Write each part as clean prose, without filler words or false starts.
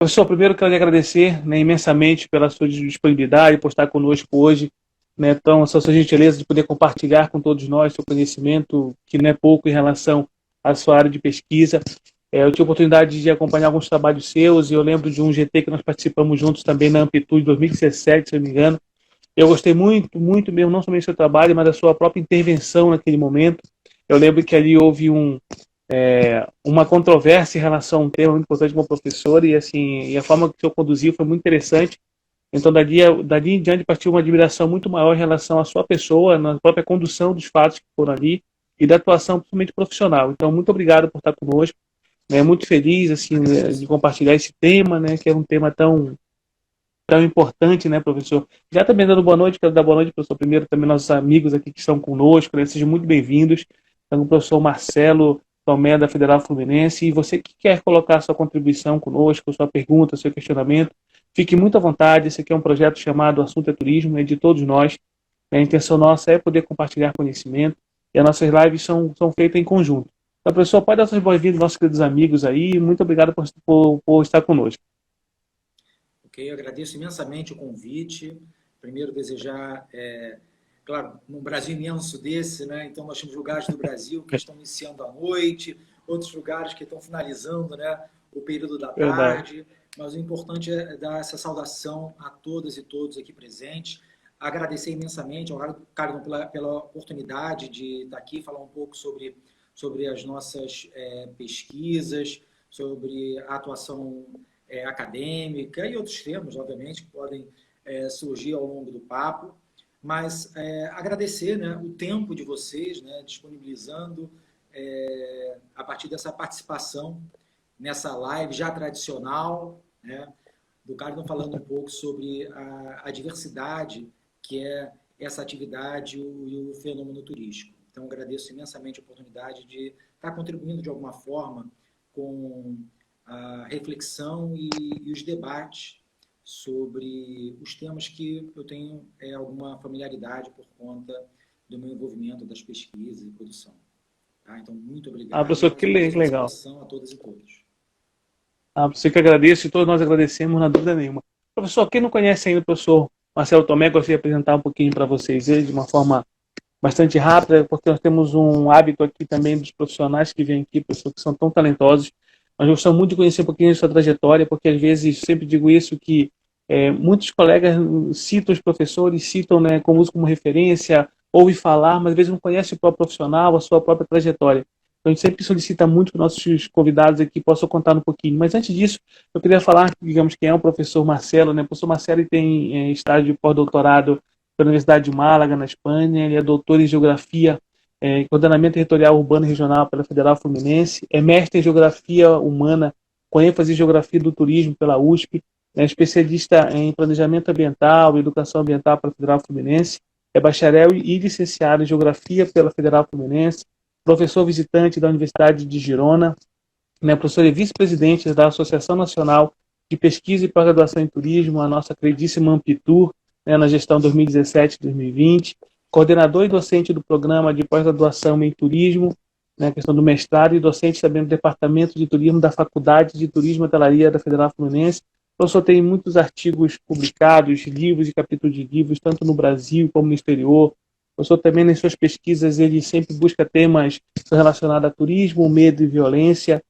Professor, primeiro quero lhe agradecer, né, imensamente pela sua disponibilidade, por estar conosco hoje, né, então, essa sua gentileza de poder compartilhar com todos nós seu conhecimento, que não é pouco em relação à sua área de pesquisa. Eu tive a oportunidade de acompanhar alguns trabalhos seus e eu lembro de um GT que nós participamos juntos também na Amplitude 2017, se eu não me engano. Eu gostei muito, muito mesmo, não somente do seu trabalho, mas da sua própria intervenção naquele momento. Eu lembro que ali houve uma controvérsia em relação a um tema muito importante como professor e assim, e a forma que o senhor conduziu foi muito interessante. Então, dali em diante, partiu uma admiração muito maior em relação à sua pessoa, na própria condução dos fatos que foram ali e da atuação, principalmente profissional. Então, muito obrigado por estar conosco. Muito feliz assim, né, de compartilhar esse tema, né, que é um tema tão importante, né, professor? Já também dando boa noite, quero dar boa noite, professor, primeiro também nossos amigos aqui que estão conosco, né? Sejam muito bem-vindos. Então, o professor Marcelo Tomé, da Federal Fluminense, e você que quer colocar sua contribuição conosco, sua pergunta, seu questionamento, fique muito à vontade. Esse aqui é um projeto chamado Assunto é Turismo, é de todos nós. A intenção nossa é poder compartilhar conhecimento, e as nossas lives são feitas em conjunto. Então, professor, pode dar suas boas-vindas, nossos queridos amigos aí, muito obrigado por estar conosco. Ok, eu agradeço imensamente o convite. Primeiro, desejar, claro, num Brasil imenso desse, né? Então, nós temos lugares do Brasil que estão iniciando à noite, outros lugares que estão finalizando, né, o período da Verdade. tarde, mas o importante é dar essa saudação a todas e todos aqui presentes. Agradecer imensamente ao Carlos pela oportunidade de estar aqui, falar um pouco sobre as nossas pesquisas, sobre a atuação acadêmica e outros temas, obviamente, que podem surgir ao longo do papo, mas agradecer, né, o tempo de vocês, né, disponibilizando a partir dessa participação nessa live já tradicional, né, do Carlos falando um pouco sobre a diversidade que é essa atividade e o fenômeno turístico. Então, agradeço imensamente a oportunidade de estar contribuindo de alguma forma com a reflexão e os debates sobre os temas que eu tenho alguma familiaridade por conta do meu envolvimento das pesquisas e produção. Tá? Então, muito obrigado e Professor, mais que uma vez uma legal. saudação a todas e todos. Você que agradeço e todos nós agradecemos, não há dúvida nenhuma. Professor, quem não conhece ainda o professor Marcelo Tomé, gostaria de apresentar um pouquinho para vocês ele de uma forma bastante rápida, porque nós temos um hábito aqui também dos profissionais que vêm aqui, professor, que são tão talentosos. Nós gostamos muito de conhecer um pouquinho de sua trajetória, porque às vezes, sempre digo isso, que muitos colegas citam os professores, citam, né, como referência, ouvem falar, mas às vezes não conhece o próprio profissional, a sua própria trajetória. Então, a gente sempre solicita muito que nossos convidados aqui possam contar um pouquinho. Mas antes disso, eu queria falar, digamos, quem é o professor Marcelo, né? O professor Marcelo tem estágio de pós-doutorado pela Universidade de Málaga, na Espanha. Ele é doutor em Geografia e Ordenamento Territorial Urbano e Regional pela Federal Fluminense. É mestre em Geografia Humana, com ênfase em Geografia do Turismo pela USP. É especialista em Planejamento Ambiental e Educação Ambiental pela Federal Fluminense. É bacharel e licenciado em Geografia pela Federal Fluminense. Professor visitante da Universidade de Girona. Professor e vice-presidente da Associação Nacional de Pesquisa e Pós-Graduação em Turismo, a nossa queridíssima Amplitur, na gestão 2017-2020, coordenador e docente do programa de pós-graduação em turismo, na questão do mestrado, e docente também do Departamento de Turismo da Faculdade de Turismo e Hotelaria da Federal Fluminense. O professor tem muitos artigos publicados, livros e capítulos de livros, tanto no Brasil como no exterior. O professor também, nas suas pesquisas, ele sempre busca temas relacionados a turismo, medo e violência,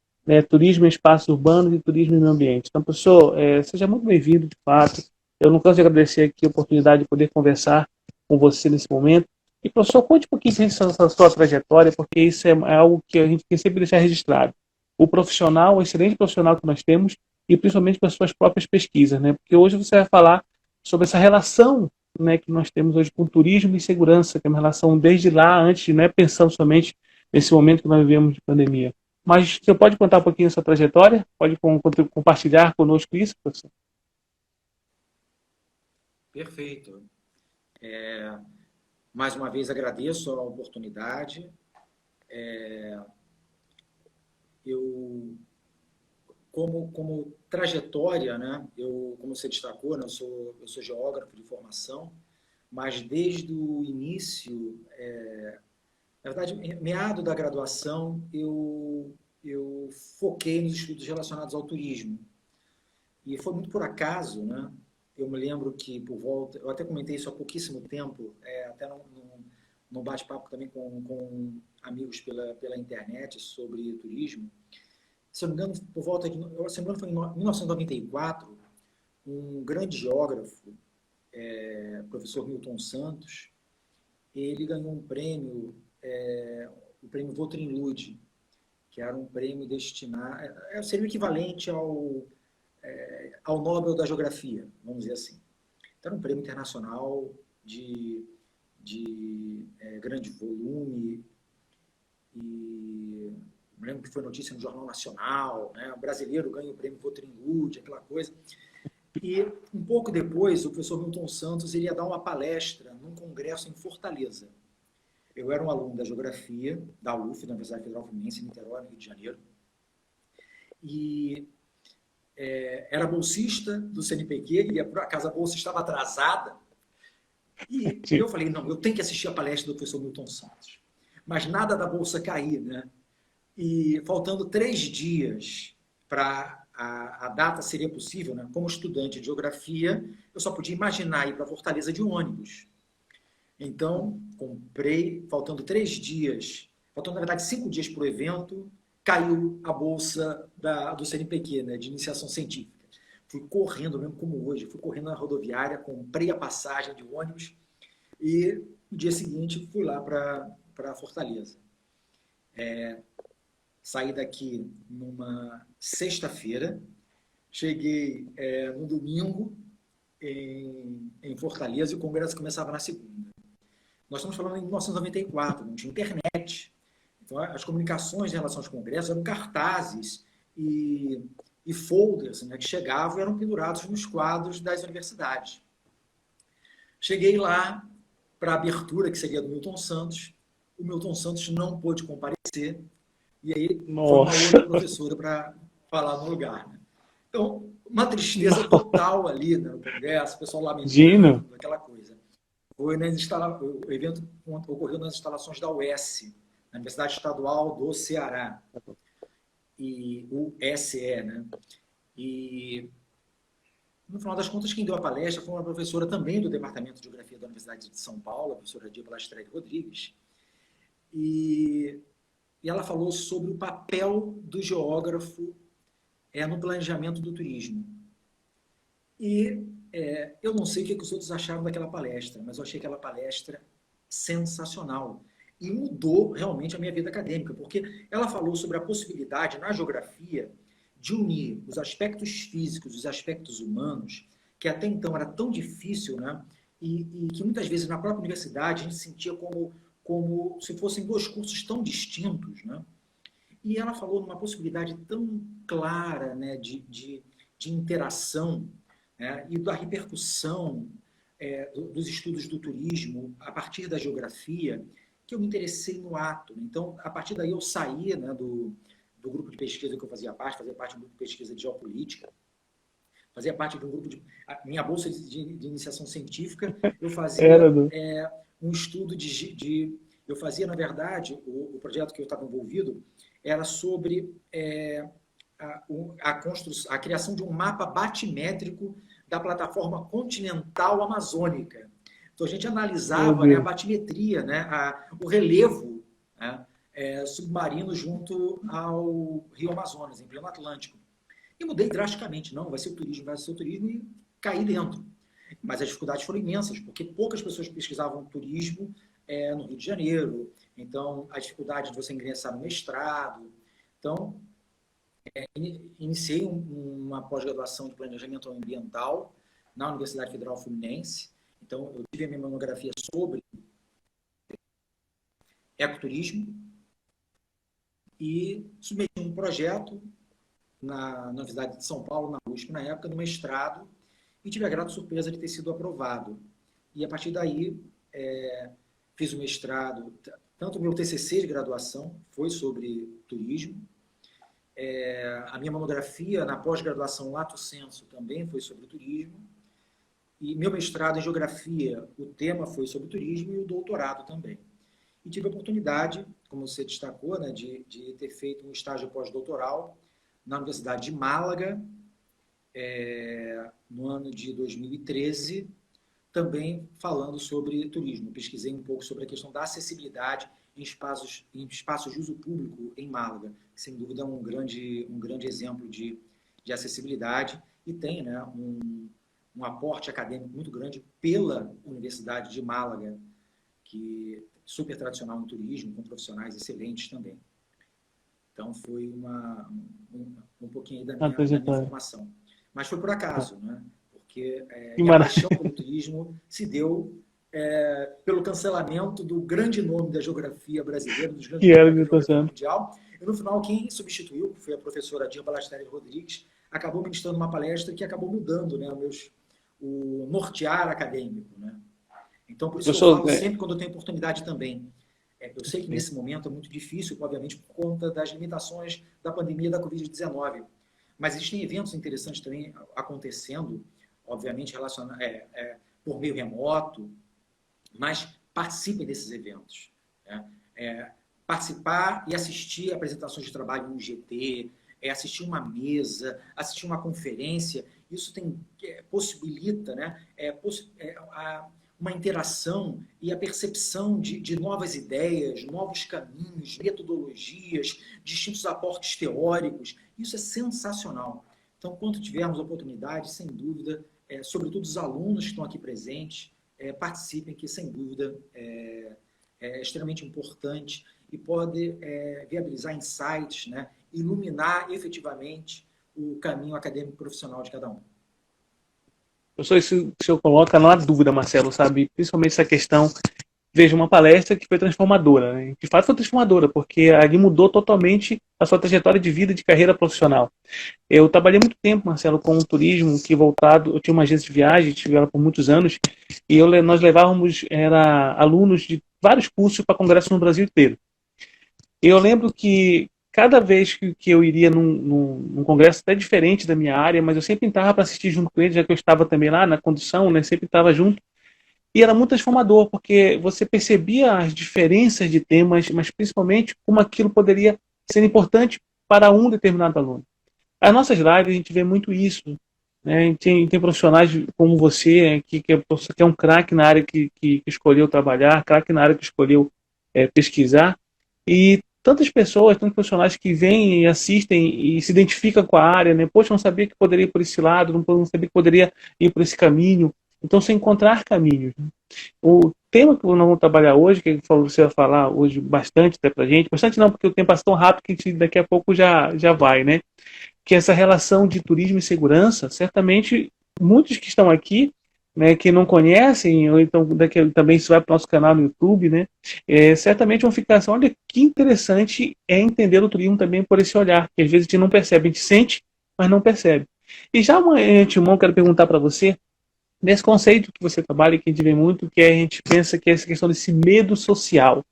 turismo em espaços urbanos e turismo em meio ambiente. Então, professor, seja muito bem-vindo, de fato. Eu não canso de agradecer aqui a oportunidade de poder conversar com você nesse momento. E, professor, conte um pouquinho da sua trajetória, porque isso é algo que a gente tem sempre deixar registrado. O profissional, o excelente profissional que nós temos, e principalmente com as suas próprias pesquisas, né? Porque hoje você vai falar sobre essa relação, né, que nós temos hoje com turismo e segurança, que é uma relação desde lá, antes, não é pensando somente nesse momento que nós vivemos de pandemia. Mas você pode contar um pouquinho da sua trajetória? Pode compartilhar conosco isso, professor? Perfeito. Mais uma vez agradeço a oportunidade. Eu, como trajetória, né, como você destacou, né, eu sou geógrafo de formação, mas desde o início, na verdade, meado da graduação, eu foquei nos estudos relacionados ao turismo. E foi muito por acaso, né? Eu me lembro que por volta, eu até comentei isso há pouquíssimo tempo, até num bate-papo também com amigos pela internet sobre turismo. Se eu não me engano, por volta de, se eu não me engano, foi em 1994, um grande geógrafo, professor Milton Santos, ele ganhou um prêmio, o prêmio Vautrin Lud, que era um prêmio destinado, seria o equivalente ao Nobel da Geografia, vamos dizer assim. Então, era um prêmio internacional de grande volume, e me lembro que foi notícia no Jornal Nacional, né? O brasileiro ganha o prêmio Vautrin Lud, aquela coisa. E um pouco depois, o professor Milton Santos iria dar uma palestra num congresso em Fortaleza. Eu era um aluno da Geografia, da UF, da Universidade Federal Fluminense, em Niterói, no Rio de Janeiro. E era bolsista do CNPq, e por acaso a bolsa estava atrasada. E eu falei, não, eu tenho que assistir a palestra do professor Milton Santos. Mas nada da bolsa cair, né? E faltando 3 dias para a data seria possível, né? Como estudante de geografia, eu só podia imaginar ir para Fortaleza de ônibus. Então, comprei, faltando 3 dias, faltando, na verdade, 5 dias para o evento, caiu a bolsa do CNPq, né, de iniciação científica. Fui correndo, mesmo como hoje, fui correndo na rodoviária, comprei a passagem de ônibus e no dia seguinte fui lá para Fortaleza. Saí daqui numa sexta-feira, cheguei no domingo em Fortaleza e o congresso começava na segunda. Nós estamos falando em 1994, não tinha internet. Então, as comunicações em relação aos congressos eram cartazes e folders, né, que chegavam e eram pendurados nos quadros das universidades. Cheguei lá para a abertura, que seria do Milton Santos. O Milton Santos não pôde comparecer. E aí foi uma outra professora para falar no lugar. Né? Então, uma tristeza total ali, né, no congresso, o pessoal lamentando, aquela coisa. O evento ocorreu nas instalações da UES, na Universidade Estadual do Ceará, e o SE, né? E, no final das contas, quem deu a palestra foi uma professora também do Departamento de Geografia da Universidade de São Paulo, a professora Dia Balastrelli Rodrigues, e ela falou sobre o papel do geógrafo no planejamento do turismo. E eu não sei o que os outros acharam daquela palestra, mas eu achei aquela palestra sensacional. E mudou realmente a minha vida acadêmica, porque ela falou sobre a possibilidade, na geografia, de unir os aspectos físicos, os aspectos humanos, que até então era tão difícil, né? E que muitas vezes na própria universidade a gente sentia como se fossem 2 cursos tão distintos, né? E ela falou numa possibilidade tão clara, né, de interação, né, e da repercussão dos estudos do turismo a partir da geografia, que eu me interessei no ato. Então, a partir daí eu saí, né, do grupo de pesquisa que eu fazia parte do grupo de pesquisa de geopolítica, fazia parte de um grupo minha bolsa de iniciação científica, eu fazia um estudo eu fazia, na verdade, o projeto que eu estava envolvido era sobre a criação de um mapa batimétrico da plataforma continental amazônica. Então, a gente analisava, né, a batimetria, né, o relevo, né, submarino junto ao Rio Amazonas, em pleno Atlântico. E mudei drasticamente. Não, vai ser o turismo, e caí dentro. Mas as dificuldades foram imensas, porque poucas pessoas pesquisavam turismo no Rio de Janeiro. Então, a dificuldade de você ingressar no mestrado. Então, iniciei uma pós-graduação de planejamento ambiental na Universidade Federal Fluminense. Então, eu tive a minha monografia sobre ecoturismo e submeti um projeto na Universidade de São Paulo, na USP, na época, no mestrado, e tive a grata surpresa de ter sido aprovado. E, a partir daí, fiz o mestrado, tanto o meu TCC de graduação foi sobre turismo, a minha monografia na pós-graduação Lato Sensu também foi sobre turismo, e meu mestrado em geografia, o tema foi sobre turismo, e o doutorado também. E tive a oportunidade, como você destacou, né, de ter feito um estágio pós-doutoral na Universidade de Málaga, no ano de 2013, também falando sobre turismo. Pesquisei um pouco sobre a questão da acessibilidade em espaços de uso público em Málaga, que sem dúvida é um grande exemplo de acessibilidade e tem, né, um aporte acadêmico muito grande pela Universidade de Málaga, que é super tradicional no turismo, com profissionais excelentes também. Então, foi um pouquinho aí da minha formação. Mas foi por acaso, né? Porque minha paixão pelo turismo se deu pelo cancelamento do grande nome da geografia brasileira, dos grandes nomes da geografia mundial. E, no final, quem substituiu, que foi a professora Dilma Balastelli Rodrigues, acabou ministrando uma palestra que acabou mudando, né, o nortear acadêmico, né? Então, por isso eu falo sempre quando eu tenho oportunidade também. Eu sei que nesse momento é muito difícil, obviamente, por conta das limitações da pandemia da Covid-19. Mas existem eventos interessantes também acontecendo, obviamente, por meio remoto, mas participem desses eventos. Né? Participar e assistir a apresentações de trabalho no GT, assistir uma mesa, assistir uma conferência, isso possibilita, né, uma interação e a percepção de novas ideias, novos caminhos, metodologias, distintos aportes teóricos. Isso é sensacional. Então, quando tivermos oportunidade, sem dúvida, sobretudo os alunos que estão aqui presentes, participem, que sem dúvida é extremamente importante e pode viabilizar insights, né, iluminar efetivamente o caminho acadêmico profissional de cada um. Professor, isso o senhor coloca, não há dúvida, Marcelo, sabe? Principalmente essa questão. Veja, uma palestra que foi transformadora, né? De fato foi transformadora, porque ali mudou totalmente a sua trajetória de vida, de carreira profissional. Eu trabalhei muito tempo, Marcelo, com o turismo, que voltado, eu tinha uma agência de viagem, tive ela por muitos anos, e nós levávamos alunos de vários cursos para congressos no Brasil inteiro. E eu lembro que cada vez que eu iria num congresso até diferente da minha área, mas eu sempre estava para assistir junto com eles, já que eu estava também lá na condução, né? Sempre estava junto. E era muito transformador, porque você percebia as diferenças de temas, mas principalmente como aquilo poderia ser importante para um determinado aluno. As nossas lives, a gente vê muito isso. Né? Tem profissionais como você, que é um craque na área que escolheu trabalhar, craque na área que escolheu pesquisar. E tantas pessoas, tantos profissionais que vêm e assistem e se identificam com a área. Né? Poxa, não sabia que poderia ir por esse lado, não sabia que poderia ir por esse caminho. Então, se encontrar caminhos. Né? O tema que nós vamos trabalhar hoje, que você vai falar hoje bastante até pra gente, bastante não, porque o tempo passa tão rápido que a gente daqui a pouco já vai, né? Que essa relação de turismo e segurança, certamente muitos que estão aqui, né, que não conhecem, ou então também se vai para o nosso canal no YouTube, né, certamente vão ficar assim, olha que interessante é entender o turismo também por esse olhar, que às vezes a gente não percebe, a gente sente, mas não percebe. E já, antemão, quero perguntar para você, nesse conceito que você trabalha, que a gente vê muito, que a gente pensa que é essa questão desse medo social.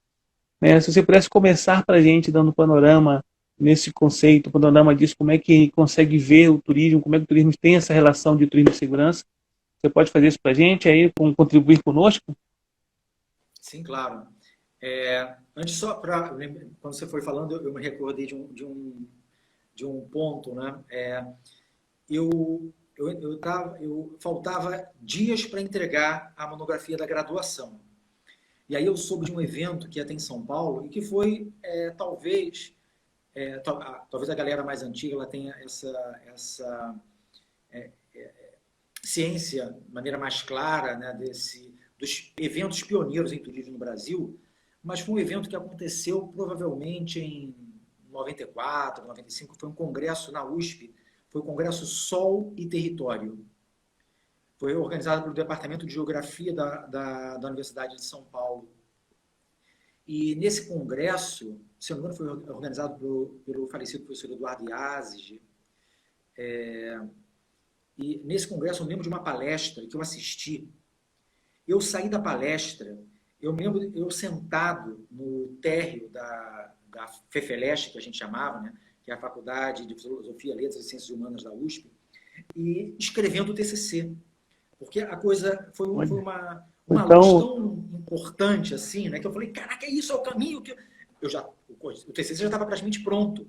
Né? Se você pudesse começar para a gente dando um panorama nesse conceito, um panorama disso, como é que consegue ver o turismo, como é que o turismo tem essa relação de turismo e segurança, você pode fazer isso para a gente, aí contribuir conosco? Sim, claro. Antes, só para... Quando você foi falando, eu me recordei de um ponto, né? Eu faltava dias para entregar a monografia da graduação. E aí eu soube de um evento que ia ter em São Paulo e que foi, talvez a galera mais antiga ela tenha essa ciência de maneira mais clara, né, dos eventos pioneiros em turismo no Brasil, mas foi um evento que aconteceu provavelmente em 94, 95, foi um congresso na USP, foi o Congresso Sol e Território. Foi organizado pelo Departamento de Geografia da Universidade de São Paulo. E nesse congresso, se não me engano, foi organizado pelo falecido professor Eduardo Yazigi. E nesse congresso eu lembro de uma palestra que eu assisti. Eu saí da palestra, eu lembro eu sentado no térreo da FEFELESH, que a gente chamava, né, que é a Faculdade de Filosofia, Letras e Ciências Humanas da USP, e escrevendo o TCC. Porque a coisa foi uma luz tão importante assim, né, que eu falei, caraca, isso é o caminho que... O TCC já estava praticamente pronto.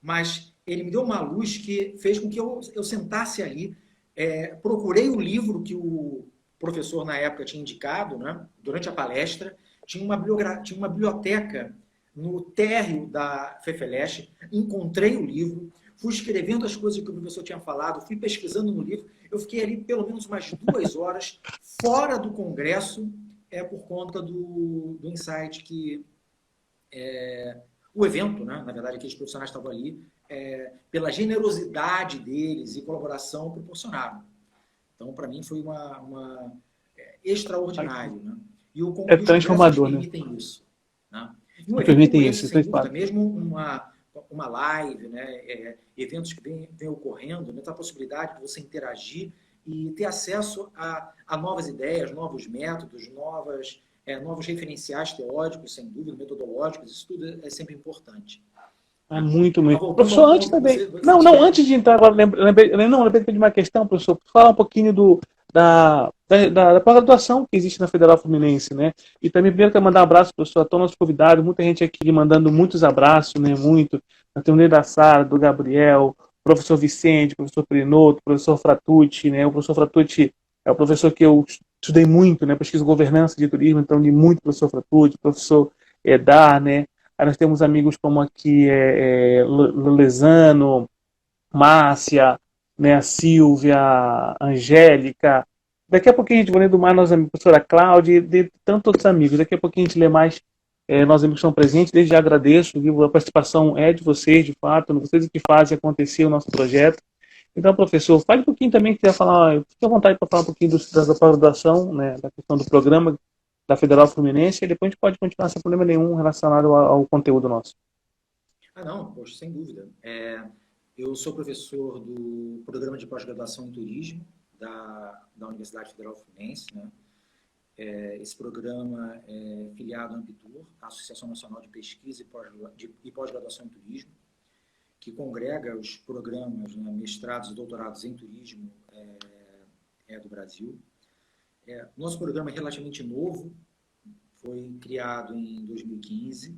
mas ele me deu uma luz que fez com que eu sentasse ali, procurei o livro que o professor na época tinha indicado, né, durante a palestra, tinha uma biblioteca no térreo da FEFELESH, encontrei o livro, fui escrevendo as coisas que o professor tinha falado, fui pesquisando no livro, eu fiquei ali pelo menos umas 2 horas fora do congresso, por conta do insight que o evento, né, na verdade, aqueles profissionais estavam ali, pela generosidade deles e colaboração proporcionaram. Então, para mim, foi extraordinário. Né? E os congressos transformador, né? permitem isso. Né? E um evento como Permitem esse, isso, sem de dúvida, fato. mesmo uma live, né, eventos que vêm ocorrendo, né, a possibilidade de você interagir e ter acesso a novas ideias, novos métodos, novos referenciais teóricos, sem dúvida, metodológicos, isso tudo é sempre importante. É muito, Mas muito. voltando Professor, ao antes ponto que também. você Não, não, tinha... antes de entrar agora, lembrei de uma questão, professor. Falar um pouquinho da pós-graduação que existe na Federal Fluminense, né? E também, primeiro, quero mandar um abraço, professor, a todos os nossos convidados, muita gente aqui mandando muitos abraços, né? Muito. Eu tenho o da Sara, do Gabriel, professor Vicente, professor Perinoto, professor Fratucci, né? O professor Fratucci é o professor que eu estudei muito, né? Pesquisa governança de turismo, então li muito professor Fratucci, professor Edar, né? Aí nós temos amigos como aqui Lesano, Márcia, né, a Silvia, a Angélica. Daqui a pouquinho a gente vai lendo mais nossa amiga, professora Cláudia, e de tantos outros amigos. Daqui a pouquinho a gente lê mais nossos amigos que estão presentes. Desde já agradeço, viu? A participação é de vocês, de fato, vocês que fazem acontecer o nosso projeto. Então, professor, fale um pouquinho também, que quiser falar, fique à vontade para falar um pouquinho da pós-graduação, né, da questão do programa da Federal Fluminense, e depois a gente pode continuar sem problema nenhum relacionado ao conteúdo nosso. Não, poxa, sem dúvida. Eu sou professor do programa de pós-graduação em turismo da Universidade Federal Fluminense, né? Esse programa é filiado à Ambitur, a Associação Nacional de Pesquisa e Pós-Graduação em Turismo, que congrega os programas, né, mestrados e doutorados em turismo do Brasil. Nosso programa é relativamente novo, foi criado em 2015.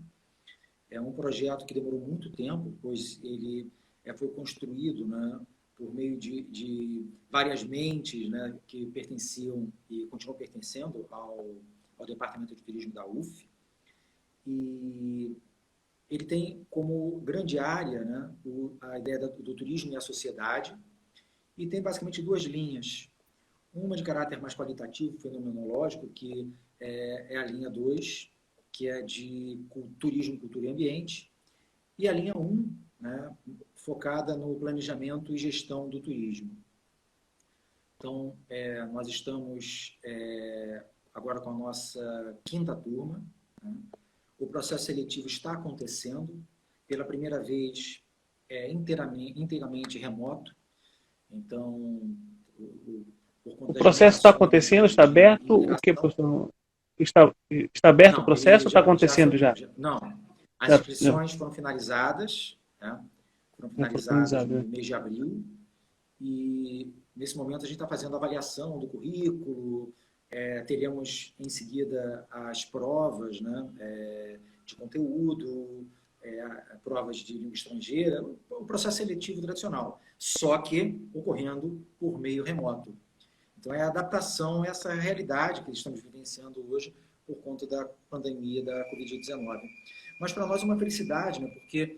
É um projeto que demorou muito tempo, pois ele foi construído, né, por meio de várias mentes, né, que pertenciam e continuam pertencendo ao Departamento de Turismo da UF. E ele tem como grande área, né, a ideia do turismo e a sociedade, e tem basicamente 2 linhas. Uma de caráter mais qualitativo, fenomenológico, que é a linha 2, que é de turismo, cultura e ambiente, e a linha 1, né, focada no planejamento e gestão do turismo. Então, nós estamos agora com a nossa 5ª turma, né? O processo seletivo está acontecendo, pela primeira vez inteiramente remoto, então, por conta O das processo está limitações acontecendo, está de aberto? O que, interação. professor? Está aberto o Não, ele processo ou está já acontecendo foi. já? Não, as Já inscrições foram finalizadas, né? Foram foi finalizadas finalizado, no né? mês de abril, e nesse momento a gente está fazendo a avaliação do currículo, teremos em seguida as provas, né, de conteúdo, provas de língua estrangeira, o processo seletivo tradicional, só que ocorrendo por meio remoto. Então, é a adaptação a essa realidade que estamos vivenciando hoje por conta da pandemia da Covid-19. Mas, para nós, é uma felicidade, né? Porque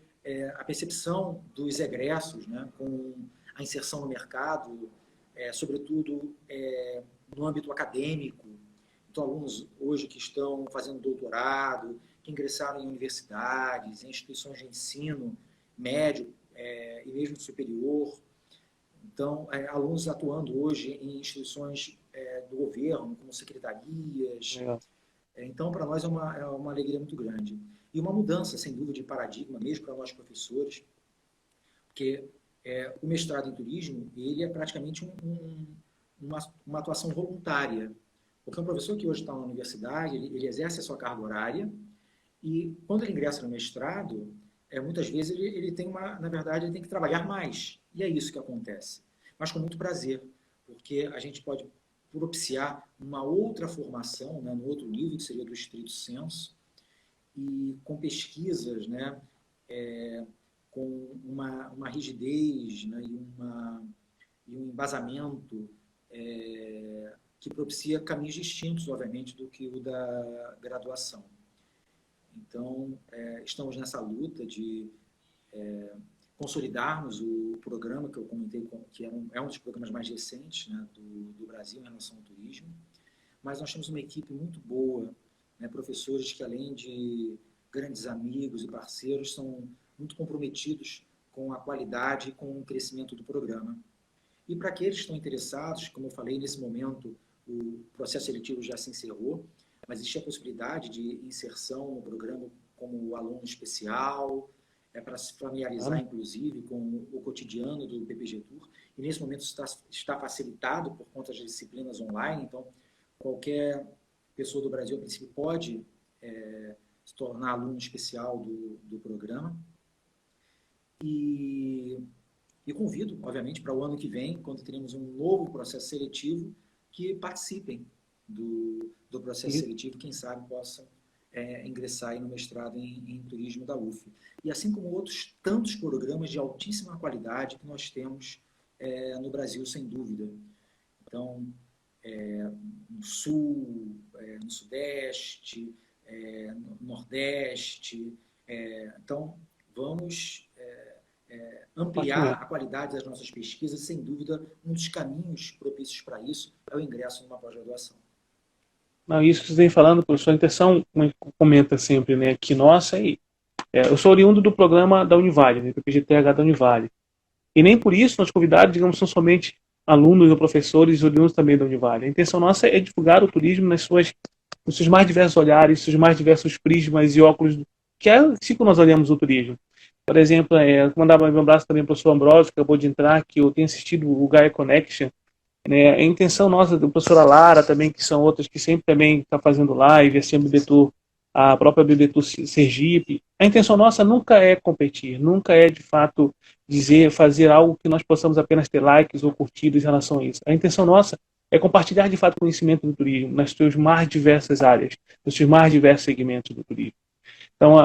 a percepção dos egressos, né, com a inserção no mercado, sobretudo no âmbito acadêmico, então, alunos hoje que estão fazendo doutorado, que ingressaram em universidades, em instituições de ensino médio e mesmo superior, então, alunos atuando hoje em instituições do governo, como secretarias. Legal. Então, para nós é uma alegria muito grande. E uma mudança, sem dúvida, de paradigma, mesmo para nós professores, porque o mestrado em turismo, ele é praticamente uma atuação voluntária. Porque um professor que hoje está na universidade, ele exerce a sua carga horária, e quando ele ingressa no mestrado, muitas vezes ele tem na verdade, ele tem que trabalhar mais. E é isso que acontece. Mas com muito prazer, porque a gente pode propiciar uma outra formação, né, no outro nível, que seria do estrito senso, e com pesquisas, né, com uma rigidez, né, e um embasamento que propicia caminhos distintos, obviamente, do que o da graduação. Então, estamos nessa luta de consolidarmos o programa que eu comentei, que é um dos programas mais recentes, né, do Brasil em relação ao turismo, mas nós temos uma equipe muito boa, né, professores que, além de grandes amigos e parceiros, são muito comprometidos com a qualidade e com o crescimento do programa. E para aqueles que estão interessados, como eu falei, nesse momento o processo seletivo já se encerrou, mas existe a possibilidade de inserção no programa como aluno especial, para se familiarizar, inclusive, com o cotidiano do PPG Tour. E nesse momento está facilitado por conta das disciplinas online, então qualquer pessoa do Brasil, a princípio, pode se tornar aluno especial do programa. E convido, obviamente, para o ano que vem, quando teremos um novo processo seletivo, que participem do processo seletivo, quem sabe possam ingressar aí no mestrado em turismo da UF. E assim como outros tantos programas de altíssima qualidade que nós temos no Brasil, sem dúvida. Então, no Sul, no Sudeste, no Nordeste. Então, vamos ampliar a qualidade das nossas pesquisas. Sem dúvida, um dos caminhos propícios para isso é o ingresso numa pós-graduação. Não, isso que você vem falando, professor, a intenção, comenta sempre, né, que nossa, eu sou oriundo do programa da Univale, né, PPG-TH da Univale. E nem por isso nossos convidados, digamos, são somente alunos ou professores oriundos também da Univale. A intenção nossa é divulgar o turismo nos seus mais diversos olhares, seus mais diversos prismas e óculos, que é assim que nós olhamos o turismo. Por exemplo, mandar um abraço também para o professor Ambrosio, que acabou de entrar, que eu tenho assistido o Gaia Connection, né? A intenção nossa, do professora Lara também, que são outras que sempre também está fazendo live, assim, a própria BBTur Sergipe. A intenção nossa nunca é competir, nunca é de fato fazer algo que nós possamos apenas ter likes ou curtidas em relação a isso. A intenção nossa é compartilhar de fato conhecimento do turismo nas suas mais diversas áreas, nos seus mais diversos segmentos do turismo. Então,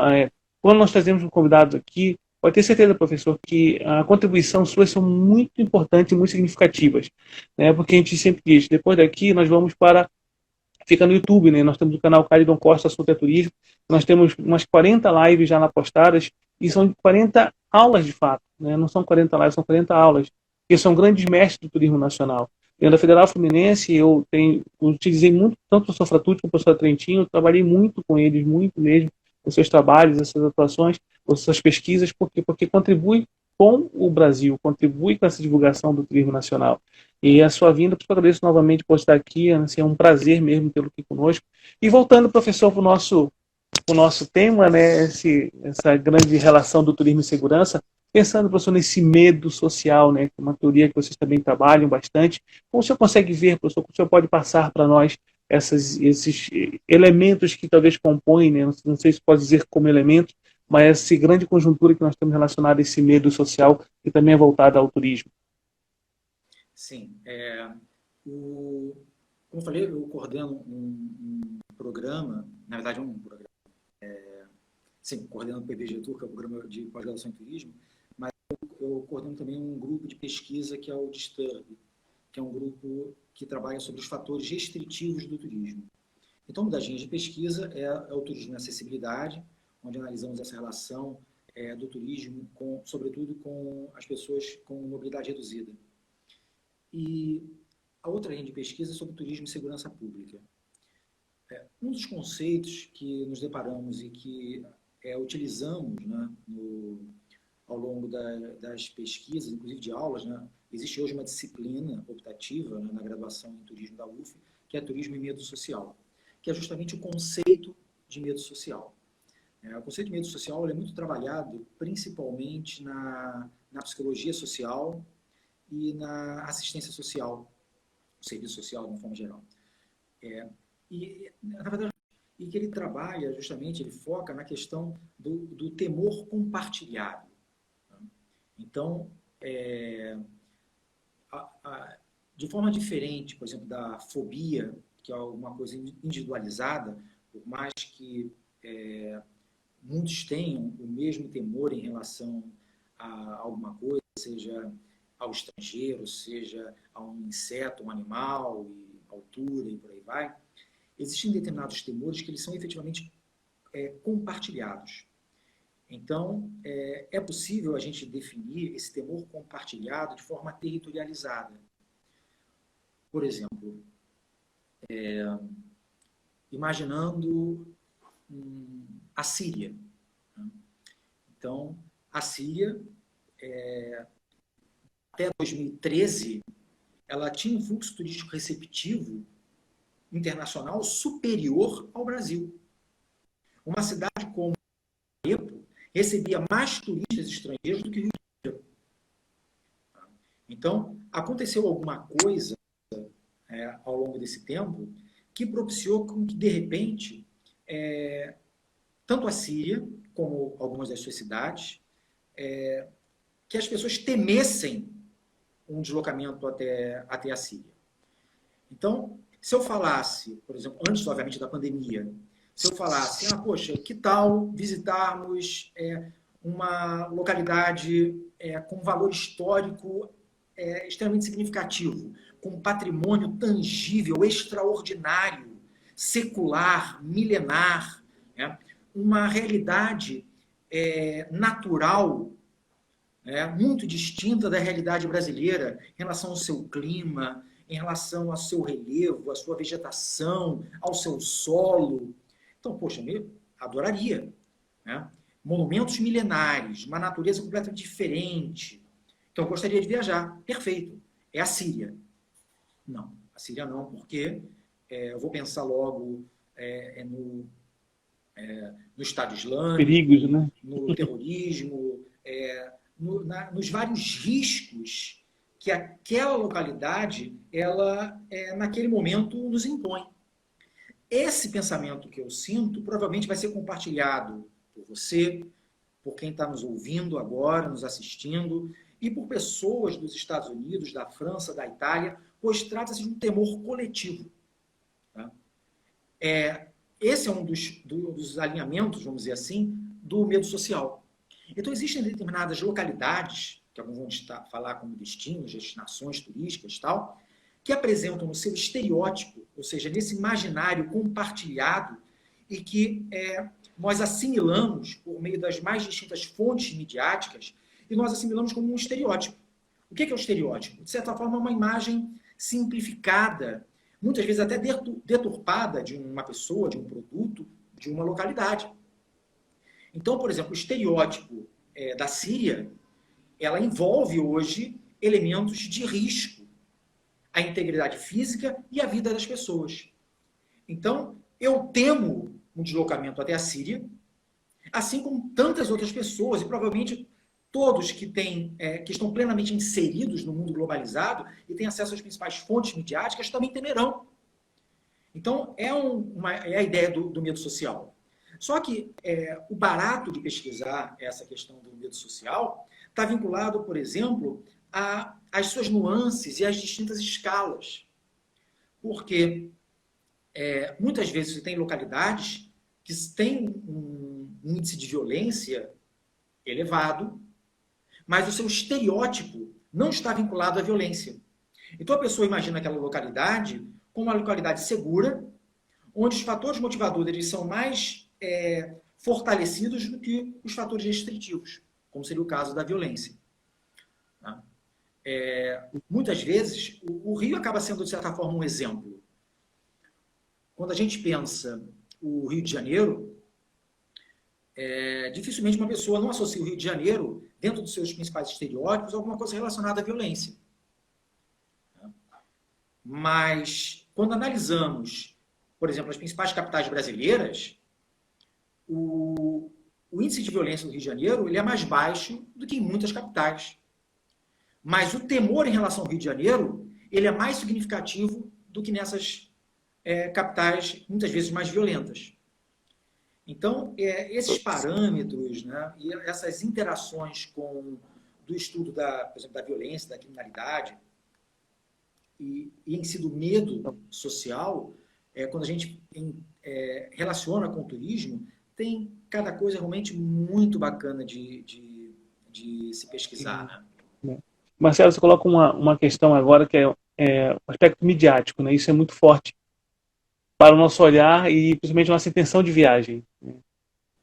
quando nós trazemos um convidado aqui, pode ter certeza, professor, que a contribuição suas são muito importantes e muito significativas, né? Porque a gente sempre diz, depois daqui nós vamos para... Fica no YouTube, né? Nós temos o canal Caridon Costa Assunto é Turismo, nós temos umas 40 lives já postadas, e são 40 aulas de fato, né? Não são 40 lives, são 40 aulas, que são grandes mestres do turismo nacional. Dentro da Federal Fluminense, eu utilizei muito, tanto o professor Fratucci como o professor Trentinho, eu trabalhei muito com eles, muito mesmo, os seus trabalhos, as suas atuações, as suas pesquisas, porque contribui com o Brasil, contribui com essa divulgação do turismo nacional. E a sua vinda, eu agradeço novamente por estar aqui, assim, é um prazer mesmo tê-lo aqui conosco. E voltando, professor, para o nosso tema, né, essa grande relação do turismo e segurança, pensando, professor, nesse medo social, né, uma teoria que vocês também trabalham bastante, como o senhor consegue ver, professor, como o senhor pode passar para nós esses elementos que talvez compõem, né, não sei se pode dizer como elementos, mas essa grande conjuntura que nós temos relacionada a esse medo social, que também é voltada ao turismo. Sim. Como eu falei, eu coordeno um programa, na verdade um programa, sim, coordeno o PPG Tour, que é o programa de pós-graduação em turismo, mas eu coordeno também um grupo de pesquisa que é o Disturb, que é um grupo que trabalha sobre os fatores restritivos do turismo. Então, uma das linhas de pesquisa é o turismo e acessibilidade, onde analisamos essa relação do turismo, sobretudo com as pessoas com mobilidade reduzida. E a outra linha de pesquisa é sobre turismo e segurança pública. Um dos conceitos que nos deparamos e que utilizamos, né, ao longo das pesquisas, inclusive de aulas, né, existe hoje uma disciplina optativa, né, na graduação em turismo da UF, que é turismo e medo social, que é justamente o conceito de medo social. O conceito de medo social é muito trabalhado principalmente na psicologia social e na assistência social, o serviço social de uma forma geral. Na verdade, e que ele trabalha justamente, ele foca na questão do temor compartilhado. Então, de forma diferente, por exemplo, da fobia, que é uma coisa individualizada, por mais que muitos tenham o mesmo temor em relação a alguma coisa, seja ao estrangeiro, seja a um inseto, um animal, e altura e por aí vai, existem determinados temores que eles são efetivamente compartilhados. Então, é possível a gente definir esse temor compartilhado de forma territorializada. Por exemplo, imaginando a Síria. Então, a Síria, até 2013, ela tinha um fluxo turístico receptivo internacional superior ao Brasil. Uma cidade como Alepo recebia mais turistas estrangeiros do que o Rio de Janeiro. Então, aconteceu alguma coisa ao longo desse tempo que propiciou que, de repente, tanto a Síria como algumas das suas cidades, que as pessoas temessem um deslocamento até a Síria. Então, se eu falasse, por exemplo, antes, obviamente, da pandemia, se eu falasse, poxa, que tal visitarmos uma localidade com valor histórico extremamente significativo, com patrimônio tangível, extraordinário, secular, milenar, uma realidade natural, muito distinta da realidade brasileira em relação ao seu clima, em relação ao seu relevo, à sua vegetação, ao seu solo. Então, poxa, eu adoraria. Monumentos milenares, uma natureza completamente diferente. Então, eu gostaria de viajar. Perfeito. É a Síria. Não, a Síria não, porque eu vou pensar logo no Estado Islâmico, Perigos, né? no terrorismo, nos vários riscos que aquela localidade, ela, naquele momento, nos impõe. Esse pensamento que eu sinto provavelmente vai ser compartilhado por você, por quem está nos ouvindo agora, nos assistindo, e por pessoas dos Estados Unidos, da França, da Itália, pois trata-se de um temor coletivo. Tá? Esse é um dos alinhamentos, vamos dizer assim, do medo social. Então, existem determinadas localidades, que alguns vão falar como destinos, destinações turísticas e tal, que apresentam no seu estereótipo, ou seja, nesse imaginário compartilhado, e que nós assimilamos por meio das mais distintas fontes midiáticas, e nós assimilamos como um estereótipo. O que é o estereótipo? De certa forma, é uma imagem simplificada, muitas vezes até deturpada de uma pessoa, de um produto, de uma localidade. Então, por exemplo, o estereótipo da Síria, ela envolve hoje elementos de risco à integridade física e à vida das pessoas. Então, eu temo um deslocamento até a Síria, assim como tantas outras pessoas, e provavelmente todos que estão plenamente inseridos no mundo globalizado e têm acesso às principais fontes midiáticas também temerão. Então, é a ideia do medo social. Só que o barato de pesquisar essa questão do medo social está vinculado, por exemplo, às suas nuances e às distintas escalas. Porque muitas vezes você tem localidades que têm um índice de violência elevado, mas o seu estereótipo não está vinculado à violência. Então a pessoa imagina aquela localidade como uma localidade segura, onde os fatores motivadores eles são mais fortalecidos do que os fatores restritivos, como seria o caso da violência. Tá? Muitas vezes, o Rio acaba sendo, de certa forma, um exemplo. Quando a gente pensa o Rio de Janeiro, dificilmente uma pessoa não associa o Rio de Janeiro, dentro dos seus principais estereótipos, a alguma coisa relacionada à violência. Mas, quando analisamos, por exemplo, as principais capitais brasileiras, o índice de violência do Rio de Janeiro ele é mais baixo do que em muitas capitais. Mas o temor em relação ao Rio de Janeiro ele é mais significativo do que nessas capitais, muitas vezes, mais violentas. Então, esses parâmetros, né, e essas interações do estudo, por exemplo, da violência, da criminalidade, e em si do medo social, quando a gente relaciona com o turismo, tem cada coisa realmente muito bacana de de se pesquisar, né? Marcelo, você coloca uma questão agora que é o aspecto midiático, né? Isso é muito forte para o nosso olhar e principalmente a nossa intenção de viagem.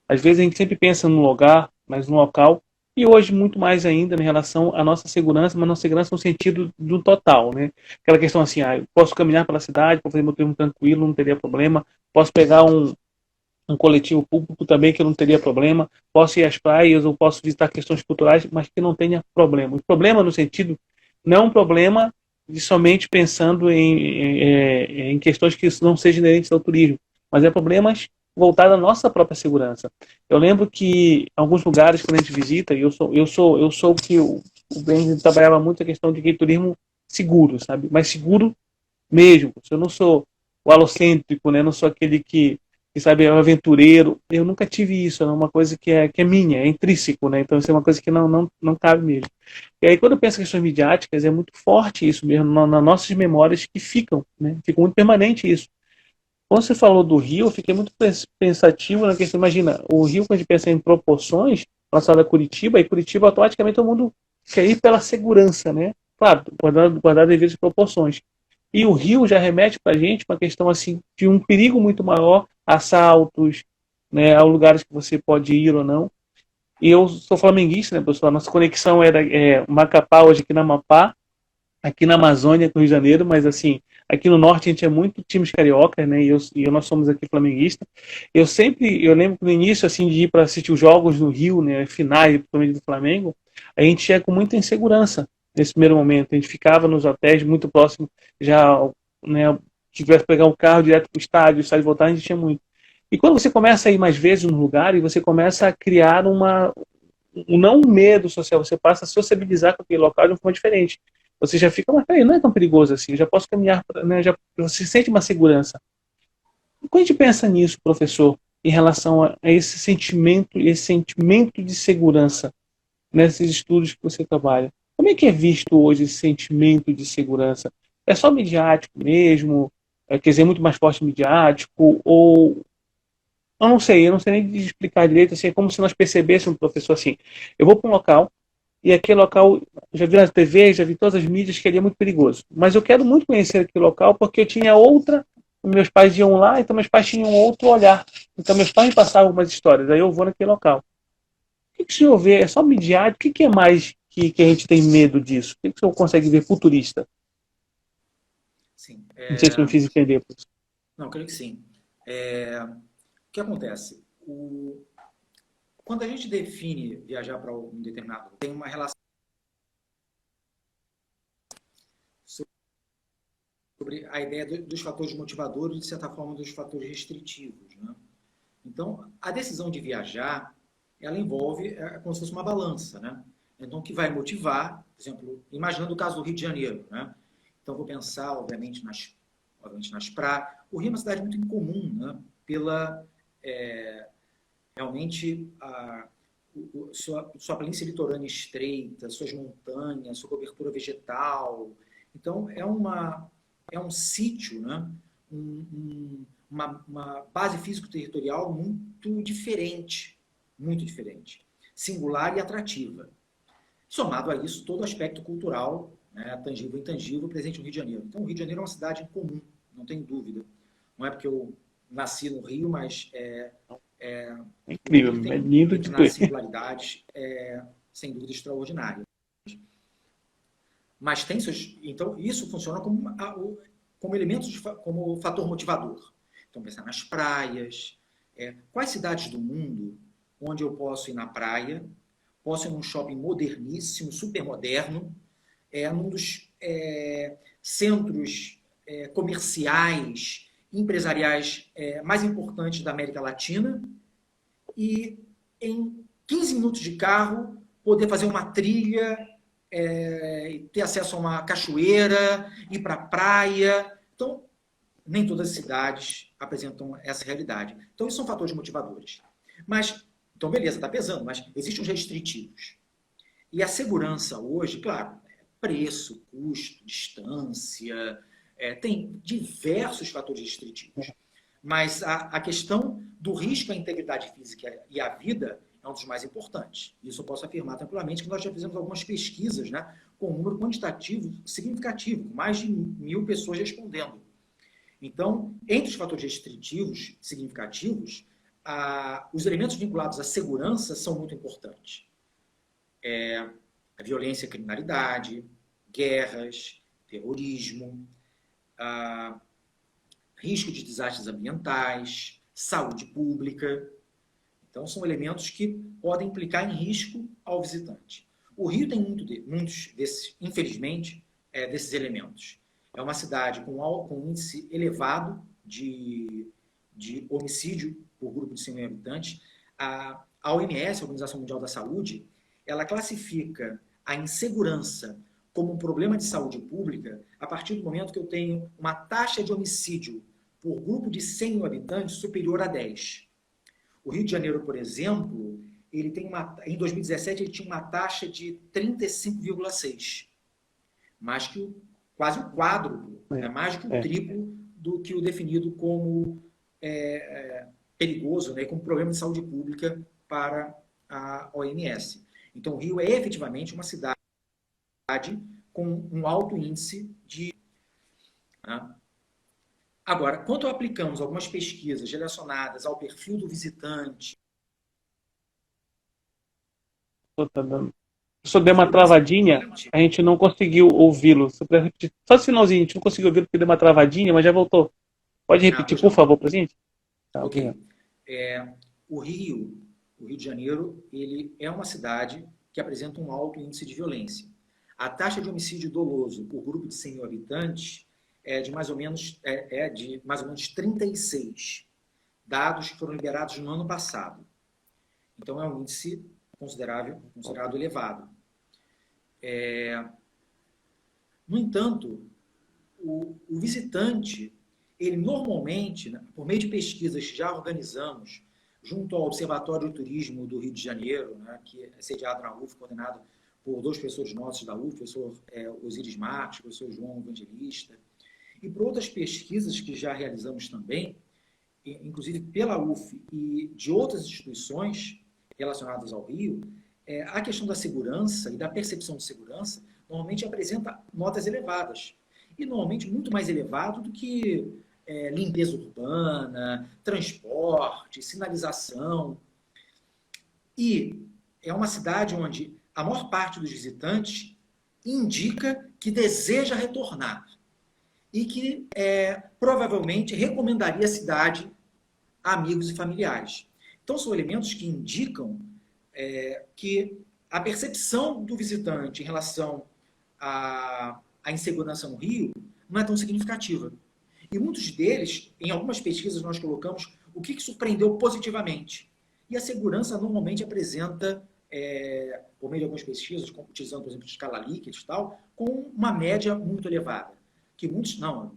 Às vezes a gente sempre pensa num lugar, mas no local, e hoje muito mais ainda em relação à nossa segurança, mas nossa segurança no sentido do total, né? Aquela questão assim, eu posso caminhar pela cidade, posso fazer meu tempo tranquilo, não teria problema, posso pegar um coletivo público também que eu não teria problema, posso ir às praias ou posso visitar questões culturais, mas que não tenha problema. O problema no sentido, não é um problema de somente pensando em questões que não sejam inerentes ao turismo, mas é problemas voltados à nossa própria segurança. Eu lembro que em alguns lugares quando a gente visita, eu sou que o Ben trabalhava muito a questão de que turismo seguro, sabe? Mas seguro mesmo. Eu não sou o alocêntrico, né? Eu não sou aquele que sabe, é um aventureiro. Eu nunca tive isso, é uma coisa que é minha, é intrínseco, né? Então isso é uma coisa que não cabe mesmo. E aí quando eu penso em questões midiáticas, é muito forte isso mesmo, nas nossas memórias que ficam, né? Fica muito permanente isso. Quando você falou do Rio, eu fiquei muito pensativo na questão, imagina, o Rio, quando a gente pensa em proporções, passado a Curitiba, e Curitiba automaticamente todo mundo quer ir pela segurança, né? Claro, guardar devidas proporções. E o Rio já remete para a gente uma questão assim de um perigo muito maior, assaltos, né, a lugares que você pode ir ou não. E eu sou flamenguista, né, pessoal? Nossa conexão era Macapá, hoje aqui na Amapá, aqui na Amazônia, com o Rio de Janeiro, mas assim, aqui no Norte a gente é muito times cariocas, né? Nós somos aqui flamenguistas. Eu lembro que no início, assim, de ir para assistir os jogos no Rio, né, finais, principalmente do Flamengo, a gente ia com muita insegurança nesse primeiro momento. A gente ficava nos hotéis muito próximo, já, né, se tivesse que pegar um carro direto para o estádio voltar, a gente tinha muito. E quando você começa a ir mais vezes no lugar e você começa a criar não um medo social, você passa a sociabilizar com aquele local de uma forma diferente. Você já fica, mas peraí, não é tão perigoso assim, eu já posso caminhar, né, você sente uma segurança. E quando a gente pensa nisso, professor, em relação a esse sentimento de segurança nesses estudos que você trabalha, como é que é visto hoje esse sentimento de segurança? É só midiático mesmo? Quer dizer, muito mais forte midiático? Ou eu não sei nem explicar direito, assim, é como se nós percebêssemos, professor, assim, eu vou para um local, e aquele local, já vi na TV, já vi todas as mídias que ele é muito perigoso. Mas eu quero muito conhecer aquele local porque eu tinha outra. Meus pais iam lá, então meus pais tinham outro olhar. Então meus pais me passavam algumas histórias, aí eu vou naquele local. O que o senhor vê? É só midiático? O que é mais que a gente tem medo disso? O que o senhor consegue ver futurista? Sim. Não sei se eu me fiz entender. Professor. Não, creio que sim. O que acontece? Quando a gente define viajar para um determinado, tem uma relação sobre a ideia dos fatores motivadores e, de certa forma, dos fatores restritivos, né? Então, a decisão de viajar, ela envolve como se fosse uma balança, né? Então, o que vai motivar, por exemplo, imaginando o caso do Rio de Janeiro, né? Então, vou pensar, obviamente, nas praias. O Rio é uma cidade muito incomum, né? Pela, realmente, sua planície litorânea estreita, suas montanhas, sua cobertura vegetal. Então, é um sítio, né? Uma base físico-territorial muito diferente, singular e atrativa. Somado a isso, todo o aspecto cultural, né, tangível e intangível, presente no Rio de Janeiro. Então, o Rio de Janeiro é uma cidade comum, não tem dúvida. Não é porque eu nasci no Rio, mas É o Rio incrível, é tem lindo de determinadas ver. singularidades, sem dúvida, extraordinárias. Mas tem seus. Então, isso funciona como elementos, como fator motivador. Então, pensar nas praias. Quais cidades do mundo onde eu posso ir na praia, posso ir num shopping moderníssimo, super moderno, num dos centros comerciais, empresariais mais importantes da América Latina, e em 15 minutos de carro poder fazer uma trilha, ter acesso a uma cachoeira, ir para a praia. Então, nem todas as cidades apresentam essa realidade. Então, isso são fatores motivadores. Mas, então, beleza, está pesando, mas existem os restritivos. E a segurança hoje, claro, preço, custo, distância, tem diversos fatores restritivos. Mas a questão do risco à integridade física e à vida, é um dos mais importantes. Isso eu posso afirmar tranquilamente, que nós já fizemos algumas pesquisas, né, com um número quantitativo significativo, com mais de 1.000 pessoas respondendo. Então, entre os fatores restritivos significativos, os elementos vinculados à segurança são muito importantes. A violência e a criminalidade, guerras, terrorismo, risco de desastres ambientais, saúde pública. Então, são elementos que podem implicar em risco ao visitante. O Rio tem muitos desses, infelizmente, desses elementos. É uma cidade com um índice elevado de homicídio por grupo de 100 mil habitantes. A OMS, a Organização Mundial da Saúde, ela classifica a insegurança como um problema de saúde pública a partir do momento que eu tenho uma taxa de homicídio por grupo de 100 mil habitantes superior a 10. O Rio de Janeiro, por exemplo, ele tem em 2017 ele tinha uma taxa de 35,6, mais que quase o quádruplo, mais que o triplo do que o definido como perigoso, né, como problema de saúde pública para a OMS. Então, o Rio é efetivamente uma cidade com um alto índice de... Agora, quando aplicamos algumas pesquisas relacionadas ao perfil do visitante... Só deu uma travadinha, a gente não conseguiu ouvi-lo. Só o finalzinho, a gente não conseguiu ouvi-lo porque deu uma travadinha, mas já voltou. Pode repetir, por favor, para a gente? Tá, ok. O Rio de Janeiro, ele é uma cidade que apresenta um alto índice de violência. A taxa de homicídio doloso por grupo de 100 mil habitantes é de mais ou menos 36, dados que foram liberados no ano passado. Então, é um índice considerado elevado. No entanto, o visitante, ele normalmente, né, por meio de pesquisas que já organizamos, junto ao Observatório de Turismo do Rio de Janeiro, né, que é sediado na UF, coordenado por 2 professores nossos da UF, o professor Osíris Marques, o professor João Evangelista, e por outras pesquisas que já realizamos também, inclusive pela UF e de outras instituições relacionadas ao Rio, a questão da segurança e da percepção de segurança normalmente apresenta notas elevadas. E normalmente muito mais elevado do que limpeza urbana, transporte, sinalização. E é uma cidade onde a maior parte dos visitantes indica que deseja retornar e que provavelmente recomendaria a cidade a amigos e familiares. Então, são elementos que indicam que a percepção do visitante em relação à insegurança no Rio não é tão significativa. E muitos deles, em algumas pesquisas, nós colocamos o que surpreendeu positivamente. E a segurança normalmente apresenta, por meio de algumas pesquisas, utilizando, por exemplo, escala Likert e tal, com uma média muito elevada. Que muitos, não,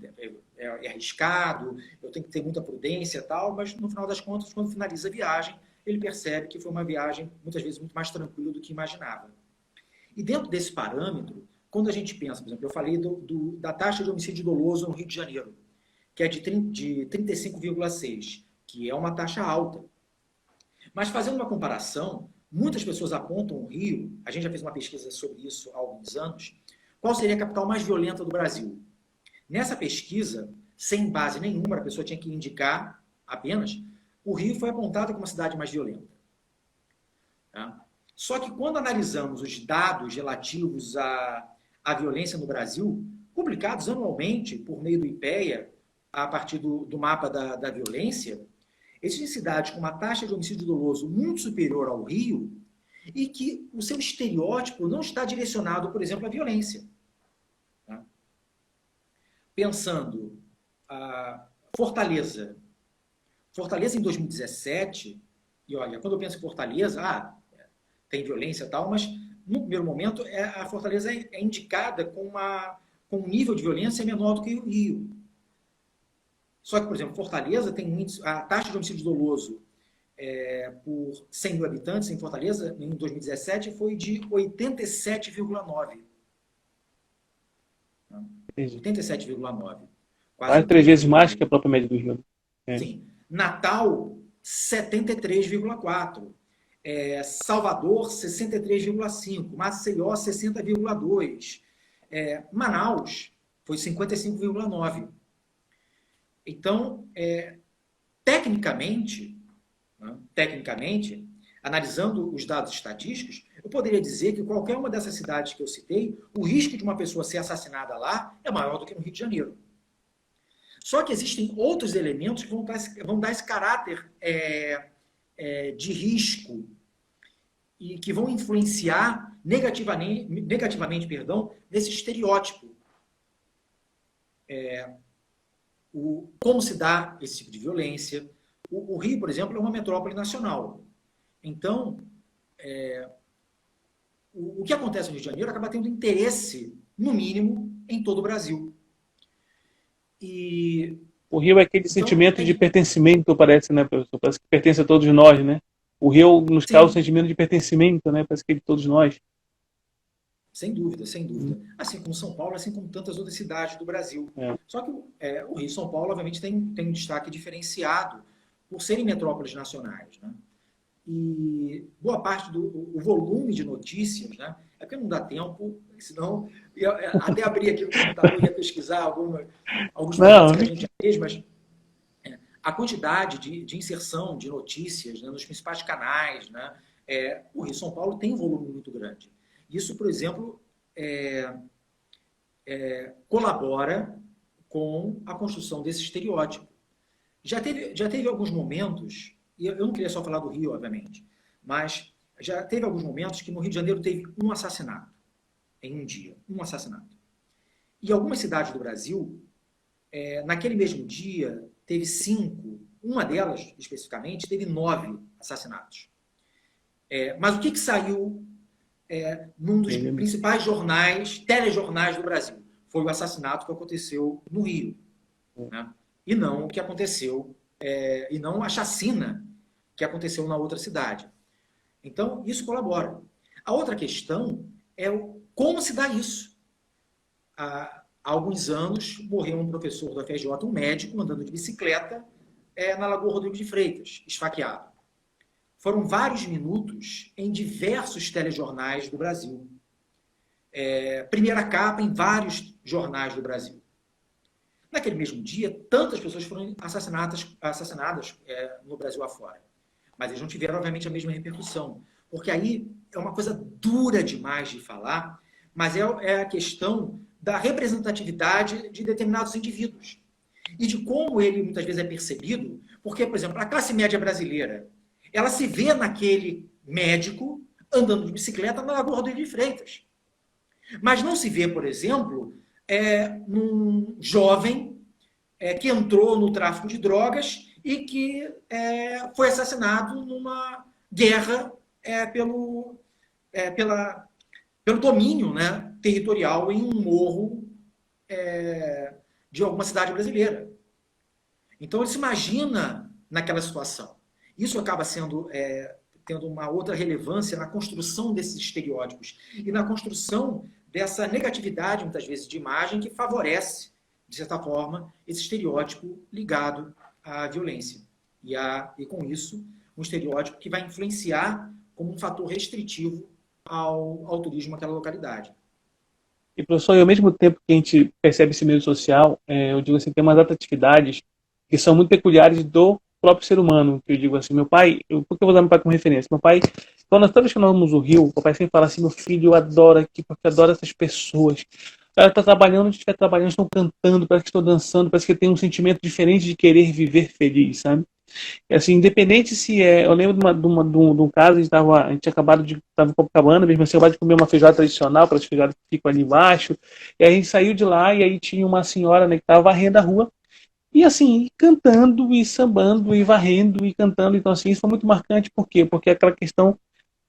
é arriscado, eu tenho que ter muita prudência e tal, mas no final das contas, quando finaliza a viagem, ele percebe que foi uma viagem, muitas vezes, muito mais tranquila do que imaginava. E dentro desse parâmetro, quando a gente pensa, por exemplo, eu falei da taxa de homicídio doloso no Rio de Janeiro, que é de 35,6, que é uma taxa alta. Mas fazendo uma comparação, muitas pessoas apontam o Rio, a gente já fez uma pesquisa sobre isso há alguns anos, qual seria a capital mais violenta do Brasil? Nessa pesquisa, sem base nenhuma, a pessoa tinha que indicar apenas, o Rio foi apontado como a cidade mais violenta. Tá? Só que quando analisamos os dados relativos à violência no Brasil, publicados anualmente por meio do IPEA, a partir do mapa da violência, existem cidades com uma taxa de homicídio doloso muito superior ao Rio e que o seu estereótipo não está direcionado, por exemplo, à violência. Tá? Pensando, Fortaleza. Fortaleza em 2017, e olha, quando eu penso em Fortaleza, tem violência e tal, mas no primeiro momento a Fortaleza é indicada com um nível de violência menor do que o Rio. Só que, por exemplo, Fortaleza tem a taxa de homicídio doloso por 100 mil habitantes em Fortaleza, em 2017, foi de 87,9. 87,9. Quase 3 vezes mais que a própria média do Rio. Sim. Natal, 73,4. Salvador, 63,5%, Maceió, 60,2%, Manaus foi 55,9%. Então, tecnicamente, né, analisando os dados estatísticos, eu poderia dizer que qualquer uma dessas cidades que eu citei, o risco de uma pessoa ser assassinada lá é maior do que no Rio de Janeiro. Só que existem outros elementos que vão dar esse caráter de risco e que vão influenciar negativamente, nesse estereótipo. Como se dá esse tipo de violência. O Rio, por exemplo, é uma metrópole nacional. Então, o que acontece no Rio de Janeiro acaba tendo interesse, no mínimo, em todo o Brasil. O Rio é aquele sentimento de pertencimento, parece, né, professor? Parece que pertence a todos nós, né? O Rio nos causa o sentimento de pertencimento, né? Parece que é de todos nós. Sem dúvida, sem dúvida. Assim como São Paulo, assim como tantas outras cidades do Brasil. Só que o Rio e São Paulo, obviamente, tem um destaque diferenciado por serem metrópoles nacionais, né? E boa parte do volume de notícias, né? É porque não dá tempo, senão eu até abrir aqui o computador e ia pesquisar alguns momentos que a gente já fez, mas a quantidade de inserção de notícias, né, nos principais canais, né? O Rio e São Paulo tem um volume muito grande. Isso, por exemplo, colabora com a construção desse estereótipo. Já teve alguns momentos, e eu não queria só falar do Rio, obviamente, mas já teve alguns momentos que no Rio de Janeiro teve um assassinato em um dia, um assassinato. E algumas cidades do Brasil, naquele mesmo dia, teve 5, uma delas, especificamente, teve 9 assassinatos. Mas o que saiu num dos principais telejornais do Brasil? Foi o assassinato que aconteceu no Rio, né? E não o que aconteceu, e não a chacina que aconteceu na outra cidade. Então, isso colabora. A outra questão é como se dá isso. Há alguns anos, morreu um professor da FRJ, um médico, andando de bicicleta na Lagoa Rodrigo de Freitas, esfaqueado. Foram vários minutos em diversos telejornais do Brasil. Primeira capa em vários jornais do Brasil. Naquele mesmo dia, tantas pessoas foram assassinadas no Brasil afora. Mas eles não tiveram, obviamente, a mesma repercussão. Porque aí é uma coisa dura demais de falar, mas é a questão da representatividade de determinados indivíduos. E de como ele, muitas vezes, é percebido. Porque, por exemplo, a classe média brasileira, ela se vê naquele médico andando de bicicleta na Lagoa Rodrigo de Freitas. Mas não se vê, por exemplo, num jovem que entrou no tráfico de drogas e que foi assassinado numa guerra pelo domínio, né, territorial em um morro de alguma cidade brasileira. Então ele se imagina naquela situação. Isso acaba tendo uma outra relevância na construção desses estereótipos e na construção dessa negatividade, muitas vezes, de imagem que favorece, de certa forma, esse estereótipo ligado à violência. E com isso, um estereótipo que vai influenciar como um fator restritivo ao turismo naquela localidade. E, professor, e ao mesmo tempo que a gente percebe esse meio social, eu digo assim, tem umas atratividades que são muito peculiares do próprio ser humano, que eu digo assim, meu pai, por que eu vou dar meu pai como referência? Meu pai, toda vez que nós vamos ao Rio, o papai sempre fala assim, meu filho, eu adoro aqui, porque eu adoro essas pessoas. Ela está trabalhando, a gente estiver trabalhando, estão cantando, parece que estão dançando, parece que tem um sentimento diferente de querer viver feliz, sabe? Assim, independente se eu lembro de um caso, a gente tinha acabado de estar em Copacabana, mesmo assim, acabado de comer uma feijoada tradicional, aquelas feijoadas que ficam ali embaixo, e aí a gente saiu de lá, e aí tinha uma senhora, né, que estava varrendo a rua, e assim, cantando e sambando e varrendo e cantando. Então, assim, isso foi muito marcante. Por quê? Porque é aquela questão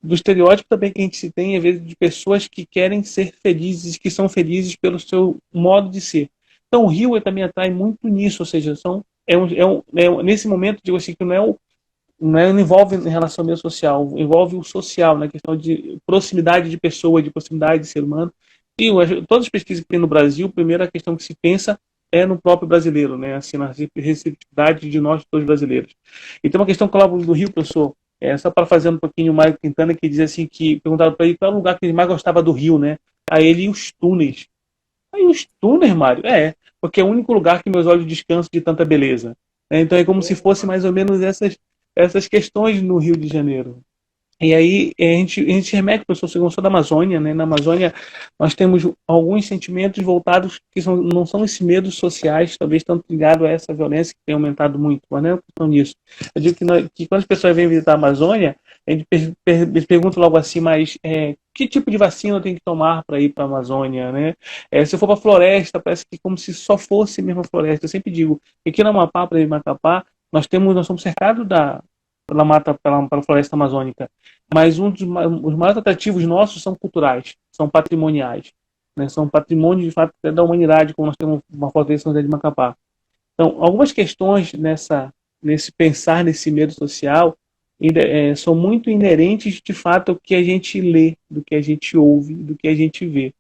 do estereótipo também que a gente se tem, às vezes, de pessoas que querem ser felizes, que são felizes pelo seu modo de ser. Então, o Rio também atrai muito nisso, ou seja, nesse momento, digo assim, que não envolve em relação ao meio social, envolve o social, na questão de proximidade de pessoa, de proximidade de ser humano. E todas as pesquisas que tem no Brasil, a primeira questão que se pensa no próprio brasileiro, né? Assim, na receptividade de nós todos brasileiros. E tem uma questão que eu do Rio, professor, Só para fazer um pouquinho, o Mário Quintana, que diz assim, que perguntaram para ele qual é o lugar que ele mais gostava do Rio, né? Aí ele, os túneis. Aí os túneis, Mário, porque é o único lugar que meus olhos descansam de tanta beleza. Então é como se fosse mais ou menos essas questões no Rio de Janeiro. E aí a gente remete para o professor, eu sou da Amazônia, né? Na Amazônia nós temos alguns sentimentos voltados que não são esses medos sociais, talvez tanto ligado a essa violência que tem aumentado muito, mas não é questão nisso. Eu digo que quando as pessoas vêm visitar a Amazônia, a gente pergunta logo assim, mas que tipo de vacina eu tenho que tomar para ir para a Amazônia, né? Se eu for para a floresta, parece que como se só fosse mesmo a floresta. Eu sempre digo que aqui no Amapá, para ir Macapá, nós somos cercados pela mata, pela floresta amazônica. Mas os maiores atrativos nossos são culturais, são patrimoniais, né? São patrimônio de fato da humanidade, como nós temos uma foto em São José de Macapá. Então, algumas questões nesse pensar, nesse medo social, são muito inerentes de fato ao que a gente lê, do que a gente ouve, do que a gente vê.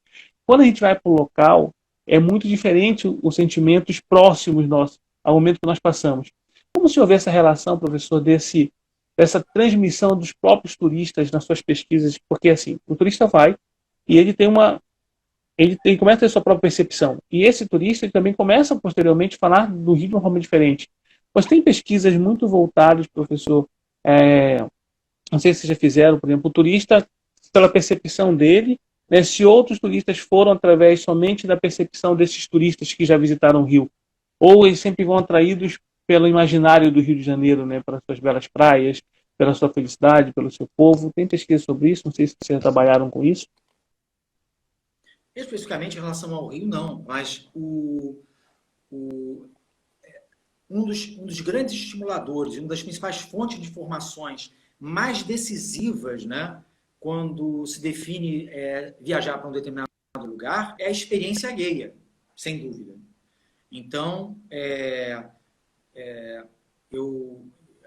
Quando a gente vai para o local, é muito diferente os sentimentos próximos nossos, ao momento que nós passamos. Como se houvesse essa relação, professor, dessa transmissão dos próprios turistas nas suas pesquisas? Porque assim, o turista vai e ele começa a ter sua própria percepção. E esse turista ele também começa posteriormente a falar do Rio de uma forma diferente. Mas tem pesquisas muito voltadas, professor, não sei se vocês já fizeram, por exemplo, o turista, pela percepção dele, né, se outros turistas foram através somente da percepção desses turistas que já visitaram o Rio, ou eles sempre vão atraídos pelo imaginário do Rio de Janeiro, né, pelas suas belas praias, pela sua felicidade, pelo seu povo. Tem pesquisa sobre isso? Não sei se vocês trabalharam com isso. Especificamente em relação ao Rio, não, mas um dos grandes estimuladores, uma das principais fontes de informações mais decisivas, né, quando se define viajar para um determinado lugar, é a experiência alheia, sem dúvida. Então,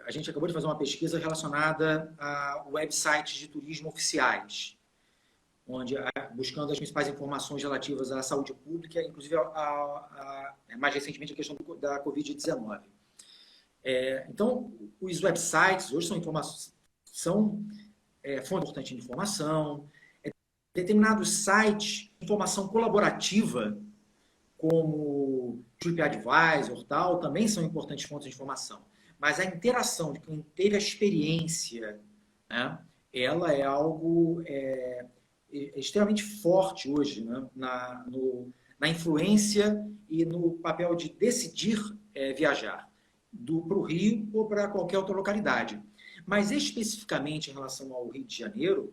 a gente acabou de fazer uma pesquisa relacionada a websites de turismo oficiais, onde buscando as principais informações relativas à saúde pública, inclusive mais recentemente a questão da Covid-19. Então, os websites hoje são fonte importante de informação, determinados sites, informação colaborativa, como TripAdvisor, tal, também são importantes fontes de informação. Mas a interação de quem teve a experiência, né, ela é algo extremamente forte hoje, né, na influência e no papel de decidir viajar para o Rio ou para qualquer outra localidade. Mas especificamente em relação ao Rio de Janeiro,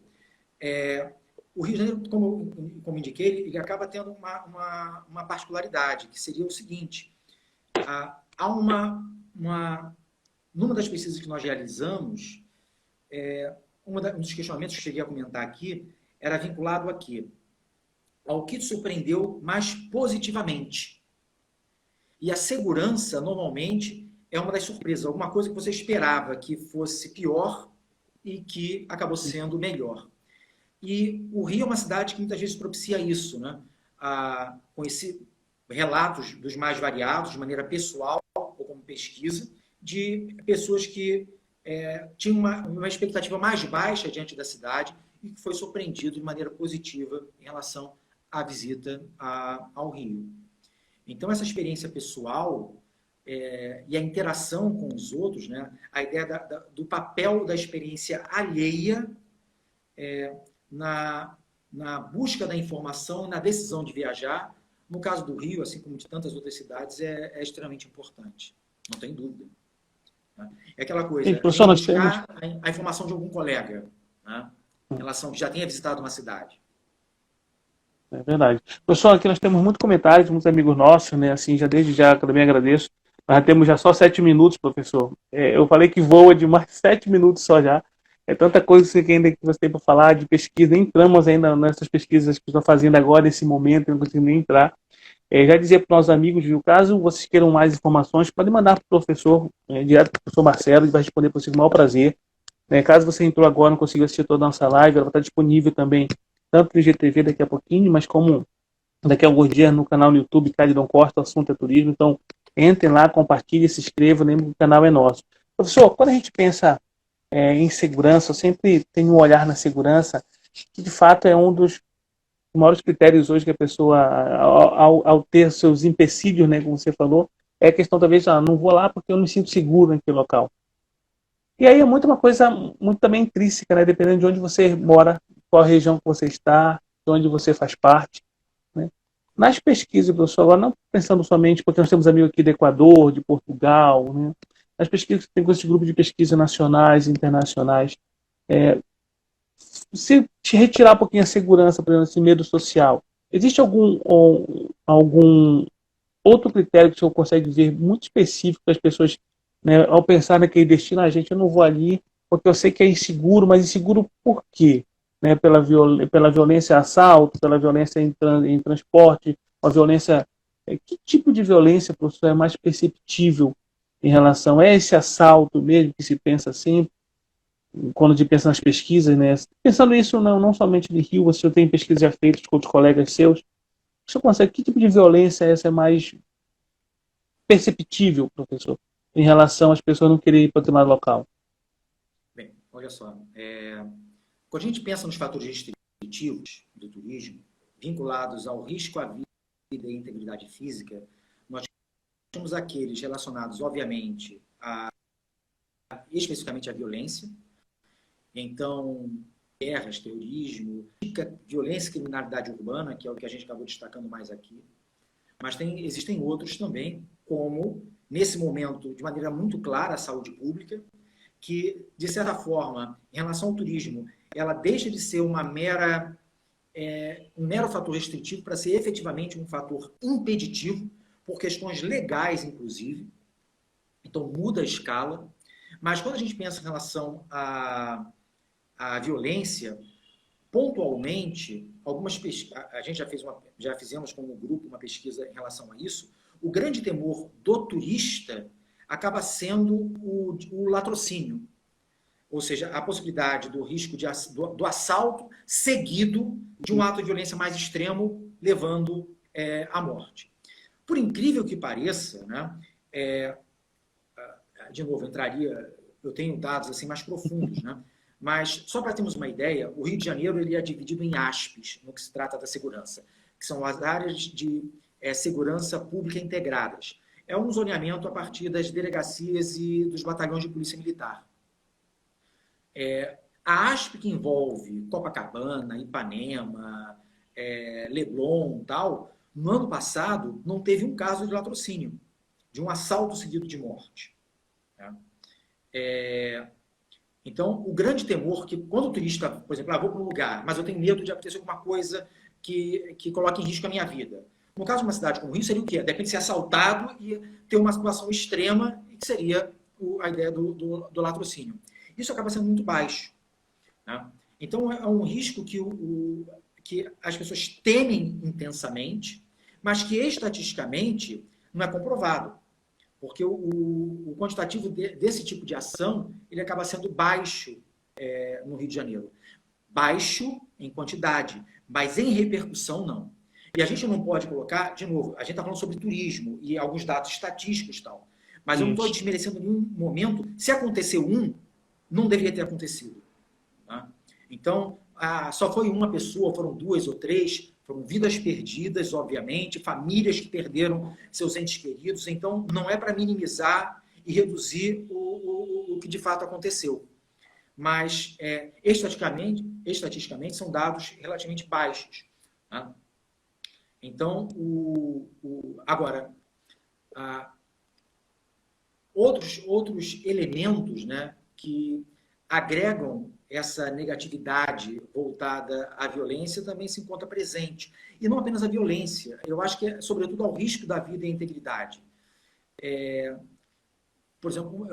o Rio de Janeiro, como indiquei, ele acaba tendo uma particularidade, que seria o seguinte: numa das pesquisas que nós realizamos, um dos questionamentos que eu cheguei a comentar aqui era vinculado aqui ao que te surpreendeu mais positivamente. E a segurança, normalmente, é uma das surpresas, alguma coisa que você esperava que fosse pior e que acabou sendo melhor. E o Rio é uma cidade que muitas vezes propicia isso, né? Conheci relatos dos mais variados, de maneira pessoal ou como pesquisa, de pessoas que tinham uma expectativa mais baixa diante da cidade e que foi surpreendido de maneira positiva em relação à visita ao Rio. Então, essa experiência pessoal e a interação com os outros, né? A ideia do papel da experiência alheia na busca da informação e na decisão de viajar, no caso do Rio, assim como de tantas outras cidades, é extremamente importante, não tem dúvida. Né? É aquela coisa, buscar a informação de algum colega, né, em relação que já tenha visitado uma cidade. É verdade. Pessoal, aqui nós temos muitos comentários, muitos amigos nossos, né? Assim, desde já também agradeço. Nós já temos já só 7 minutos, professor. Eu falei que voa de mais 7 minutos só já. É tanta coisa que ainda que você tem para falar de pesquisa. Nem entramos ainda nessas pesquisas que estão fazendo agora, nesse momento, eu não consigo nem entrar. Já dizer para os nossos amigos, viu? Caso vocês queiram mais informações, podem mandar para o professor, direto para o professor Marcelo, ele vai responder para vocês com o maior prazer. Caso você entrou agora e não conseguiu assistir toda a nossa live, ela vai estar disponível também, tanto no IGTV daqui a pouquinho, mas como daqui a alguns dias no canal no YouTube, Caridão Costa, o assunto é turismo. Então, entrem lá, compartilhem, se inscrevam, lembrem que o canal é nosso. Professor, quando a gente pensa em segurança. Eu sempre tenho um olhar na segurança, que de fato é um dos maiores critérios hoje que a pessoa, ao ter seus empecilhos, né, como você falou, é a questão talvez, não vou lá porque eu não me sinto seguro naquele local. E aí é muito uma coisa muito também intrínseca, né, dependendo de onde você mora, qual região que você está, de onde você faz parte, né. Nas pesquisas, professor, agora não pensando somente, porque nós temos amigos aqui do Equador, de Portugal, né, nas pesquisas, tem esse grupo de pesquisa nacionais e internacionais, se te retirar um pouquinho a segurança, por exemplo, esse medo social, existe algum outro critério que o senhor consegue ver muito específico das pessoas, né, ao pensar naquele destino, gente, eu não vou ali porque eu sei que é inseguro, mas inseguro por quê? Né, pela violência assalto, pela violência em transporte, a violência... Que tipo de violência, professor, é mais perceptível em relação a esse assalto mesmo, que se pensa assim, quando se pensa nas pesquisas, né? Pensando isso não somente de Rio, você tem pesquisas já feitas com outros colegas seus, você consegue, que tipo de violência essa é mais perceptível, professor, em relação às pessoas não quererem ir para determinado local? Bem, olha só, quando a gente pensa nos fatores restritivos do turismo, vinculados ao risco à vida e integridade física, nós temos aqueles relacionados, obviamente, especificamente à violência. Então, guerras, terrorismo, violência e criminalidade urbana, que é o que a gente acabou destacando mais aqui. Mas existem outros também, como, nesse momento, de maneira muito clara, a saúde pública, que, de certa forma, em relação ao turismo, ela deixa de ser um mero fator restritivo para ser efetivamente um fator impeditivo, por questões legais, inclusive. Então, muda a escala. Mas quando a gente pensa em relação à violência, pontualmente, a gente já fizemos como grupo uma pesquisa em relação a isso, o grande temor do turista acaba sendo o latrocínio, ou seja, a possibilidade do risco do assalto seguido de um ato de violência mais extremo, levando à morte. Por incrível que pareça, né, de novo, eu tenho dados assim mais profundos, né? Mas, só para termos uma ideia, o Rio de Janeiro ele é dividido em ASPs, no que se trata da segurança, que são as áreas de segurança pública integradas. É um zoneamento a partir das delegacias e dos batalhões de polícia militar. A ASP, que envolve Copacabana, Ipanema, Leblon e tal, no ano passado não teve um caso de latrocínio, de um assalto seguido de morte. Então, o grande temor que, quando o turista, por exemplo, vou para um lugar, mas eu tenho medo de acontecer alguma coisa que coloque em risco a minha vida. No caso de uma cidade como o Rio, seria o quê? De repente ser assaltado e ter uma situação extrema, que seria a ideia do latrocínio. Isso acaba sendo muito baixo. Né? Então, é um risco que as pessoas temem intensamente, mas que estatisticamente não é comprovado. Porque o quantitativo desse tipo de ação ele acaba sendo baixo no Rio de Janeiro. Baixo em quantidade, mas em repercussão não. E a gente não pode colocar, de novo, a gente está falando sobre turismo e alguns dados estatísticos e tal, mas eu não estou desmerecendo em nenhum momento. Se aconteceu não deveria ter acontecido. Tá? Então, só foi uma pessoa, foram duas ou três, foram vidas perdidas, obviamente, famílias que perderam seus entes queridos. Então, não é para minimizar e reduzir o que de fato aconteceu. Mas, estatisticamente são dados relativamente baixos. Tá? Então, agora, outros elementos, né, que agregam essa negatividade voltada à violência também se encontra presente. E não apenas a violência, eu acho que é sobretudo ao risco da vida e à integridade. Por exemplo,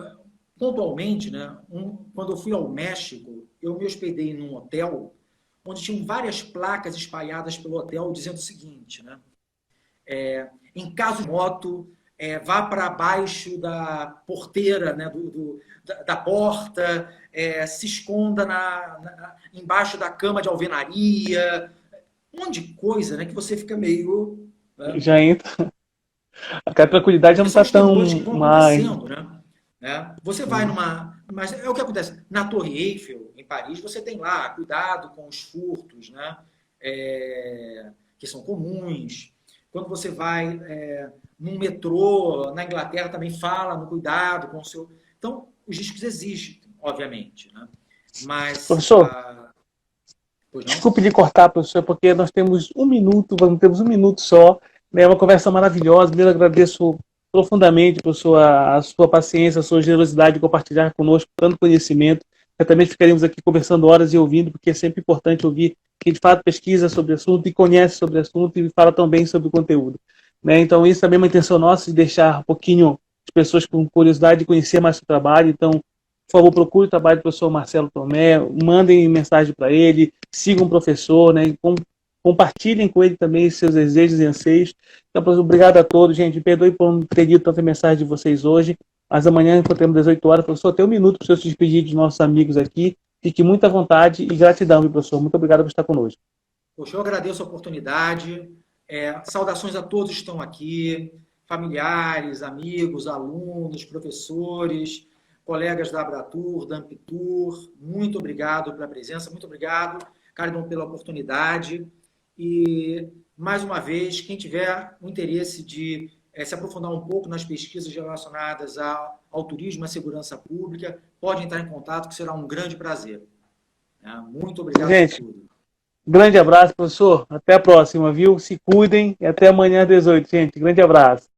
pontualmente, né, quando eu fui ao México, eu me hospedei num hotel onde tinham várias placas espalhadas pelo hotel dizendo o seguinte, né, em caso de moto, vá para baixo da porteira, né, da porta, se esconda embaixo da cama de alvenaria, um monte de coisa, né, que você fica meio... Né, já entra. A tranquilidade já não está tão que vão mais. acontecendo, né? Você vai Mas é o que acontece. Na Torre Eiffel, em Paris, você tem lá cuidado com os furtos, né? Que são comuns. Quando você vai num metrô, na Inglaterra também fala no cuidado com o seu... Então, os riscos existem, obviamente, né? Mas, Professor, pois não? desculpe lhe cortar, professor, porque nós temos um minuto, temos um minuto só, né? É uma conversa maravilhosa. Eu agradeço profundamente, professor, a sua paciência, a sua generosidade de compartilhar conosco tanto conhecimento. Certamente ficaremos aqui conversando horas e ouvindo, porque é sempre importante ouvir quem de fato pesquisa sobre o assunto e conhece sobre o assunto e fala também sobre o conteúdo. Né? Então, isso também é uma intenção nossa de deixar um pouquinho as pessoas com curiosidade de conhecer mais o trabalho. Então, por favor, procure o trabalho do professor Marcelo Tomé, mandem mensagem para ele, sigam o professor, né? Compartilhem com ele também seus desejos e anseios. Então, professor, obrigado a todos, gente. Perdoe por não ter lido tanta mensagem de vocês hoje, mas amanhã, encontramos às 18 horas. Professor, tem um minuto para o senhor se despedir dos nossos amigos aqui. Fique muito à vontade e gratidão, meu professor. Muito obrigado por estar conosco. Poxa, eu agradeço a oportunidade. Saudações a todos que estão aqui, familiares, amigos, alunos, professores, colegas da Abratur, da Ampitur. Muito obrigado pela presença, muito obrigado, Cardon, pela oportunidade. E, mais uma vez, quem tiver o interesse de se aprofundar um pouco nas pesquisas relacionadas ao turismo e à segurança pública, pode entrar em contato, que será um grande prazer. Muito obrigado por Gente, tudo. grande abraço, professor. Até a próxima, viu? Se cuidem e até amanhã às 18, gente. Grande abraço.